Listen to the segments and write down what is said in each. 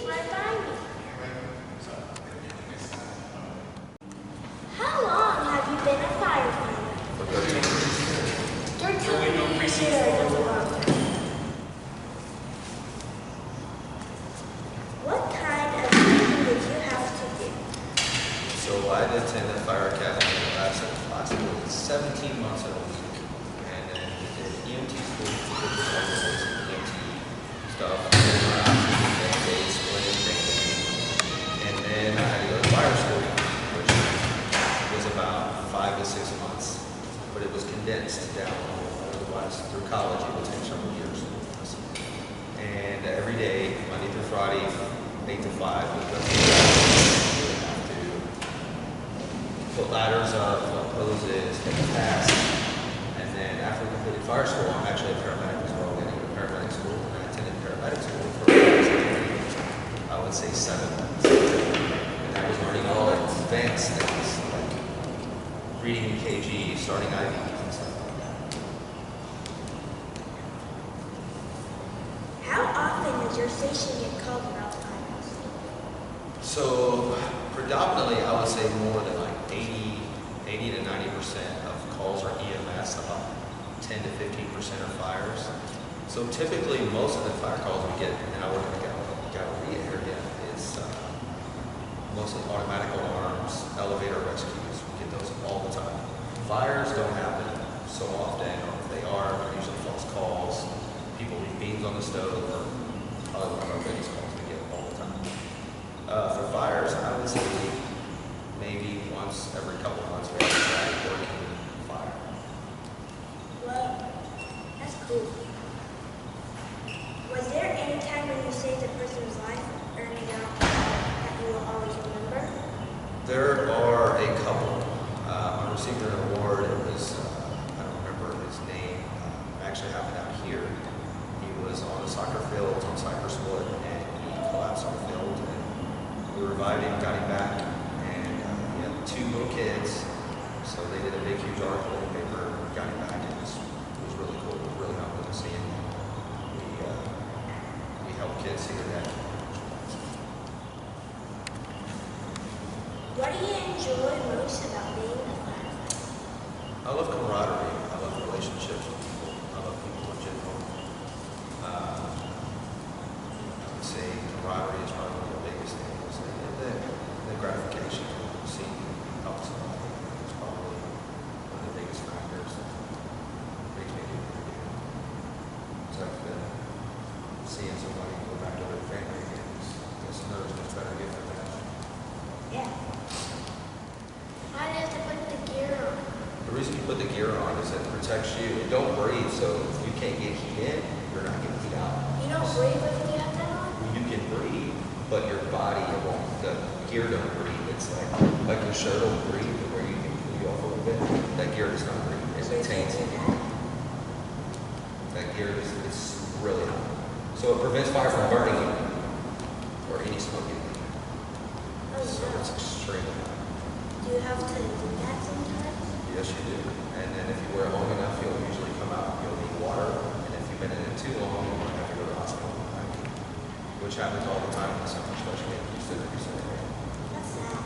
lives right by me. How long have you been a firefighter? For 13 years. 13 years. What kind of training did you have to do? So I attended Fire Academy last was 17 months in a week. And then we did EMT school, which was all the EMT stuff. Band-aids, splitting, and then I had to go to fire school, which was about 5 to 6 months. But it was condensed down. Otherwise, through college, it would take several years. And every day, Monday through Friday, 8 to 5, we would have to put ladders up, put hoses, take a task. And then after we completed fire school, I'm actually a paramedic as well, getting to paramedic school. And I attended paramedic school for, I would say, 7 months. And I was learning all advanced things, like reading EKG, starting IVs and stuff like that. How often does your station get called about fires? So predominantly, I would say more than like 80 to 90% of calls are EMS, about 10 to 15% are fires. So typically, most of the fire calls we get, and I work in the Galleria area, is mostly automatic alarms, elevator rescues. We get those all the time. Fires don't happen so often, or if they are, they're usually false calls. People leave beans on the stove, or probably one of our biggest calls we get all the time. For fires, I would say maybe once every couple of months we have a working fire. Well, that's cool. Was there any time when you saved a person's life, earning out that you will always remember? There are a couple. I received an award. It was, I don't remember his name. It actually happened out here. He was on the soccer field on Cypress Wood, and he collapsed on the field. And we revived him, got him back, and he had 2 little kids. So they did a big, huge article in the paper, got him back. It was really cool. It was really helpful to see him. We help kids see their dad. What do you enjoy most about being a firefighter? I love camaraderie. I love relationships with people. I love people in general. I would say camaraderie is probably one of the biggest things. And the gratification of seeing help somebody is probably one of the biggest factors that makes me do what I do. It's like seeing somebody go back to their family again. It's another much better gift than that. Yeah. Why do you have to put the gear on? The reason you put the gear on is that it protects you. It don't breathe, so if you can't get heat in, you're not getting heat out. You don't breathe when you have that on? You can breathe, but your body, it won't. The gear don't breathe. It's like your shirt will breathe, where you can cool you off a little bit. That gear does not breathe. It retains heat. That gear is really hot. So it prevents fire from burning you or any smoking. Oh, So no. it's extremely hot. Do you have to do that sometimes? Yes, you do. And then if you wear it long enough, you'll usually come out. You'll need water. And if you've been in it too long, you might have to go to the hospital. Which happens all the time in the summer, especially in Houston or Houston area. That's sad.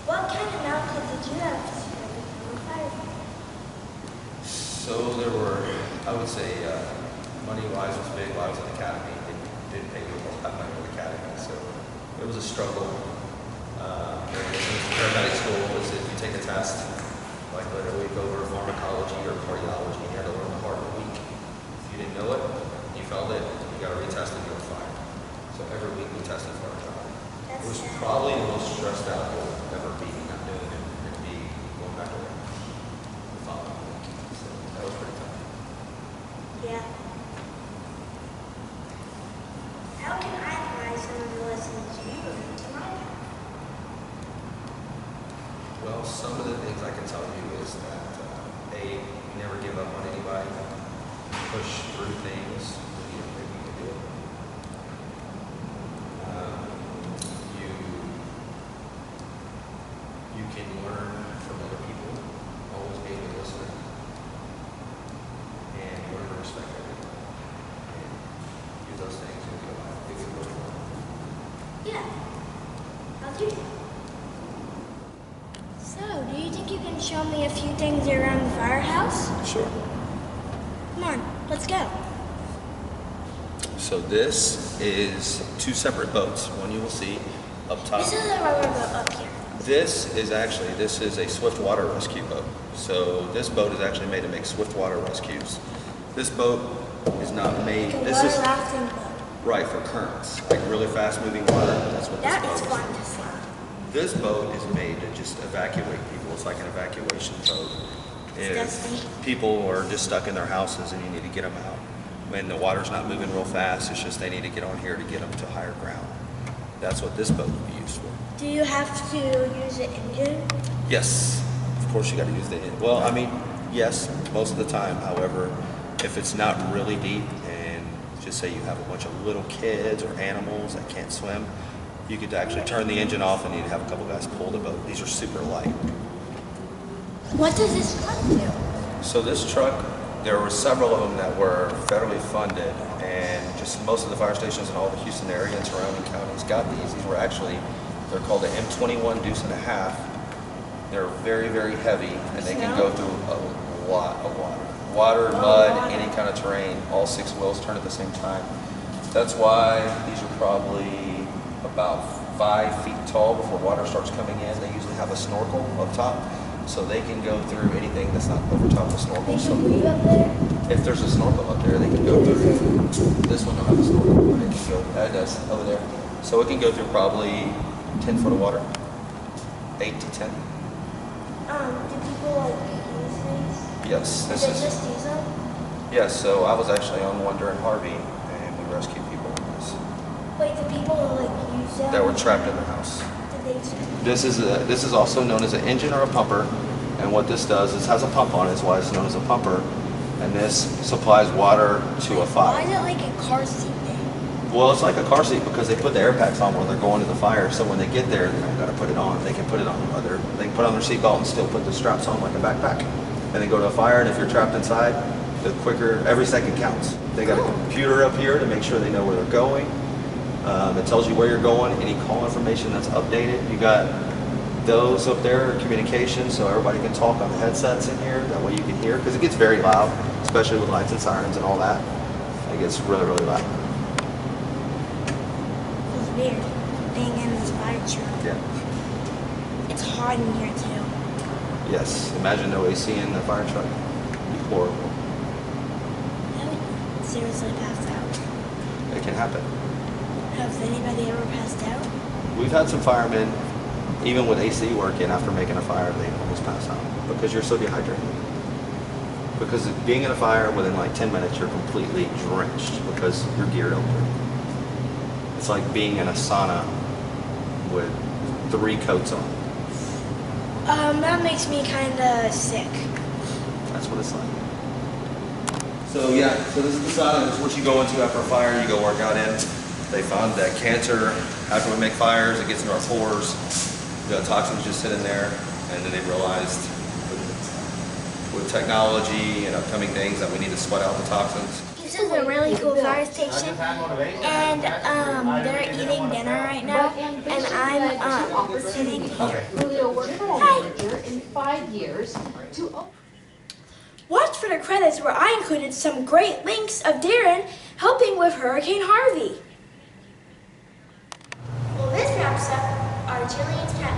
What kind of mountains did you have to scale to become a firefighter? So there were, I would say, money-wise was big. While I was in the academy, they didn't pay me a lot of money in the academy, so it was a struggle. Paramedic school was if you take a test, like literally go over pharmacology or cardiology, you had to learn the hard week. If you didn't know it, you failed it, you got to retest it, you were fired. So every week we tested for our job. It was probably the most stressed out you'll ever be, not doing it, and be going back to work the following week. So that was pretty tough. Yeah. How can I apply some of the lessons you learned to my job? Well, some of the things I can tell you is that, A, you never give up on anybody. Push through things when you don't think you can do it. You can learn from other people, always be a good listener, and learn to respect everyone. And do those things, you'll get a lot. Yeah, I'll do that. So, do you think you can show me a few things around the firehouse? Sure. Come on, let's go. So this is two separate boats. One you will see up top. This is a rubber boat up here. This is a swift water rescue boat. So this boat is actually made to make swift water rescues. This boat is not made. Like a This water is rafting boat. right for currents, like really fast moving water. That's what this That boat is is. fun to see. This boat is made to just evacuate people. It's like an evacuation boat. If dusty. people are just stuck in their houses and you need to get them out, when the water's not moving real fast, it's just they need to get on here to get them to higher ground. That's what this boat would be used for. Do you have to use an engine? Yes, of course you got to use the engine. Well, I mean, yes, most of the time. However, if it's not really deep and just say you have a bunch of little kids or animals that can't swim, you could actually turn the engine off and you'd have a couple guys pull the boat. These are super light. What does this truck do? So this truck, there were several of them that were federally funded, and just most of the fire stations in all the Houston area and surrounding counties got these. These were actually, they're called the M21 deuce and a half. They're very, very heavy, and they can go through a lot of water. Water, mud, any kind of terrain, all six wheels turn at the same time. That's why these are probably about 5 feet tall before water starts coming in. They usually have a snorkel up top, so they can go through anything that's not over top of the snorkel. So Breathe up there? if there's a snorkel up there, they can go through. This one don't have a snorkel, but it can go. That does over there. So it can go through probably 10 foot of water, 8 to 10. Do people like use these? Yes, Do this they is. just use them? Yes, so I was actually on one during Harvey, and we rescued people in this Wait, do people like use them? that were trapped in the house. Did they This is also known as an engine or a pumper, and what this does is has a pump on it. That's why it's known as a pumper, and this supplies water to a Why fire. is it like a car seat thing? Well, it's like a car seat because they put the air packs on when they're going to the fire. So when they get there, they don't got to put it on. They can put it on they can put on their seatbelt and still put the straps on like a backpack. And they go to a fire, and if you're trapped inside, the quicker every second counts. They got a computer up here to make sure they know where they're going. It tells you where you're going, any call information that's updated. You got those up there, communication, so everybody can talk on the headsets in here. That way you can hear, because it gets very loud, especially with lights and sirens and all that. It gets really, really loud. It's weird being in this fire truck. Yeah. It's hot in here too. Yes. Imagine no AC in the fire truck. It'd be horrible. I would seriously pass out. It can happen. Has anybody ever passed out? We've had some firemen, even with AC working, after making a fire, they almost pass out because you're so dehydrated. Because being in a fire, within like 10 minutes, you're completely drenched because you're geared over. It's like being in a sauna with 3 coats on. That makes me kind of sick. That's what it's like. So yeah, so this is the sauna. This is what you go into after a fire. You go work out in. They found that cancer, after we make fires, it gets into our pores. The toxins just sit in there, and then they realized with technology and upcoming things that we need to sweat out the toxins. This is a really cool fire station, and they're eating dinner right now, and I'm sitting here. Hi. In 5 years to Watch for the credits where I included some great links of Darren helping with Hurricane Harvey. Well, this wraps up our Jillian's Cat